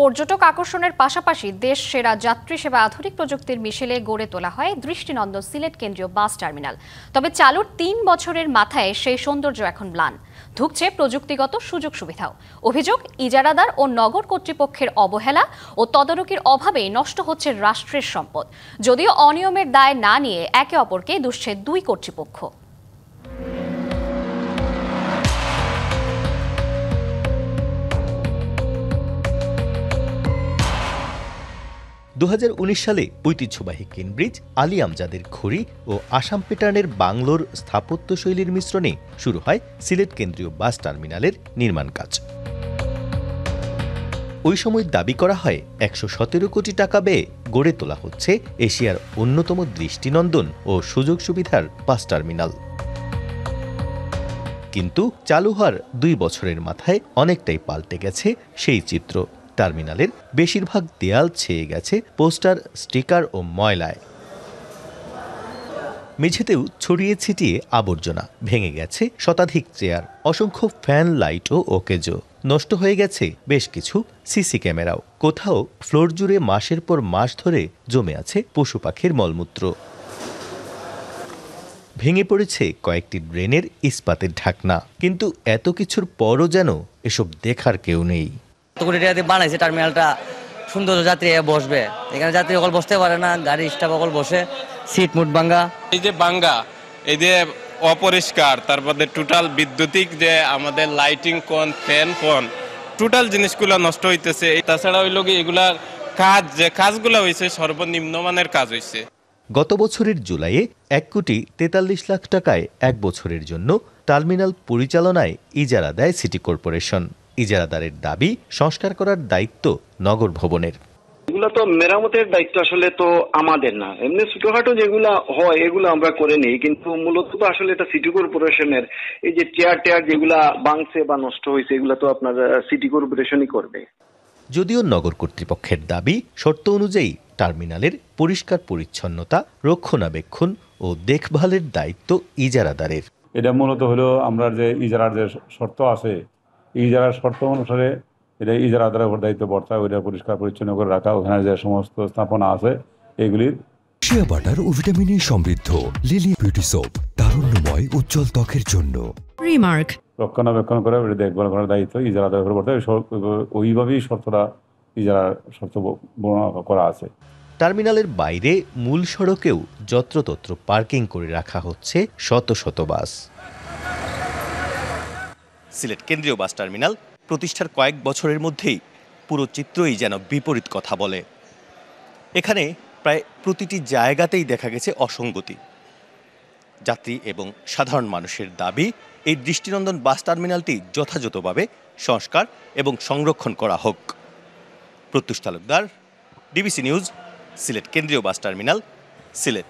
পর্যটক আকর্ষণের পাশাপাশি দেশ সেরা যাত্রী সেবা আধুনিক প্রযুক্তির মিশেলে গড়ে তোলা হয় দৃষ্টিনন্দন সিলেট কেন্দ্রীয় বাস টার্মিনাল। তবে চালুর ৩ বছরের মাথায় সেই সৌন্দর্য এখন ম্লান। ধুঁকছে প্রযুক্তিগত সুযোগ সুবিধাও। অভিযোগ, ইজারাদার ও নগর কর্তৃপক্ষের অবহেলা ও তদারকির অভাবে নষ্ট হচ্ছে রাষ্ট্রের সম্পদ। যদিও অনিয়মের দায় না নিয়ে একে অপরকে দুষছে দুই কর্তৃপক্ষ। 2019 সালে ঐতিহ্যবাহী কেনব্রিজ, আলী আমজাদের খড়ি ও আসাম প্যাটার্নের বাংলোর স্থাপত্যশৈলীর মিশ্রণে শুরু হয় সিলেট কেন্দ্রীয় বাস টার্মিনালের নির্মাণ কাজ। ওই সময় দাবি করা হয় 117 কোটি টাকা ব্যয়ে গড়ে তোলা হচ্ছে এশিয়ার অন্যতম দৃষ্টিনন্দন ও সুযোগ সুবিধার বাস টার্মিনাল। কিন্তু চালু হওয়ার 2 বছরের মাথায় অনেকটাই পাল্টে গেছে সেই চিত্র। টার্মিনালের বেশিরভাগ দেয়াল ছেয়ে গেছে পোস্টার, স্টিকার ও ময়লায়। মেঝেতেও ছড়িয়ে ছিটিয়ে আবর্জনা, ভেঙে গেছে শতাধিক চেয়ার, অসংখ্য ফ্যান, লাইট ও ওকেজো। নষ্ট হয়ে গেছে বেশ কিছু সিসি ক্যামেরাও। কোথাও ফ্লোর জুড়ে মাসের পর মাস ধরে জমে আছে পশু পাখির মলমূত্র। ভেঙে পড়েছে কয়েকটি ড্রেনের ইস্পাতের ঢাকনা। কিন্তু এত কিছুর পরও যেন এসব দেখার কেউ নেই। বানাইছে টার্মিনালটা সুন্দর, যাত্রী বসবে, এখানে যাত্রী সকল বসতে পারে না, গাড়ি স্টাফ সকল বসে, সিট মুট ভাঙ্গা। এই যে ভাঙ্গা, এই যে অপরিষ্কার, তারপরে টোটাল বিদ্যুতিক যে আমাদের লাইটিং কোন, ফ্যান কোন, টোটাল জিনিসগুলো নষ্ট হইতেছে। তাছাড়া ওই লোকে এগুলার কাজ, যে কাজগুলো হয়েছে সর্বনিম্ন মানের কাজ হয়েছে। গত বছরের জুলাইয়ে 1,43 লাখ টাকায় 1 বছরের জন্য টার্মিনাল পরিচালনায় ইজারা দেয় সিটি কর্পোরেশন। ইজারাদারের দাবি, সংস্কার করার দায়িত্ব নগর ভবনের। এগুলো তো মেরামতের দায়িত্ব আসলে তো আমাদের না। এমনি ছোটখাটো যেগুলা হয় এগুলো আমরা করে নিই, কিন্তু মূলত তো আসলে এটা সিটি কর্পোরেশনের। এই যে চেয়ার যেগুলা ভাঙছে বা নষ্ট হয়েছে, এগুলো তো আপনার সিটি কর্পোরেশনই করবে। যদিও নগর কর্তৃপক্ষের দাবি, শর্ত অনুযায়ী টার্মিনালের পরিষ্কার পরিচ্ছন্নতা, রক্ষণাবেক্ষণ ও দেখভালের দায়িত্ব ইজারাদারের। এটা মূলত হলো আমরা যে ইজারার যে শর্ত আছে, ইজারার শর্ত অনুসারে এটা ইজারাদারের উপর দায়িত্ব বর্তায়, ওইটা পরিষ্কার পরিচ্ছন্ন করে রাখা। ওখানে যে সমস্ত স্থাপনা আছে এগুলির শিয়া বাটার ও ভিটামিনে সমৃদ্ধ লিলি বিউটি সোপ, তারুণ্যময় উজ্জ্বল ত্বকের জন্য। রিমার্ক রক্ষণাবেক্ষণ করে দেখভাল করার দায়িত্ব ইজারাদারের উপর বর্তায়। ওইভাবেই শর্তটা ইজারার শর্ত বর্ণনা করা আছে। টার্মিনালের বাইরে মূল সড়কেও যত্রতত্র পার্কিং করে রাখা হচ্ছে শত শত বাস। সিলেট কেন্দ্রীয় বাস টার্মিনাল প্রতিষ্ঠার কয়েক বছরের মধ্যেই পুরো চিত্রই যেন বিপরীত কথা বলে। এখানে প্রায় প্রতিটি জায়গাতেই দেখা গেছে অসঙ্গতি। যাত্রী এবং সাধারণ মানুষের দাবি, এই দৃষ্টিনন্দন বাস টার্মিনালটি যথাযথভাবে সংস্কার এবং সংরক্ষণ করা হোক। প্রত্যুষ তালুকদার, ডিবিসি নিউজ, সিলেট কেন্দ্রীয় বাস টার্মিনাল, সিলেট।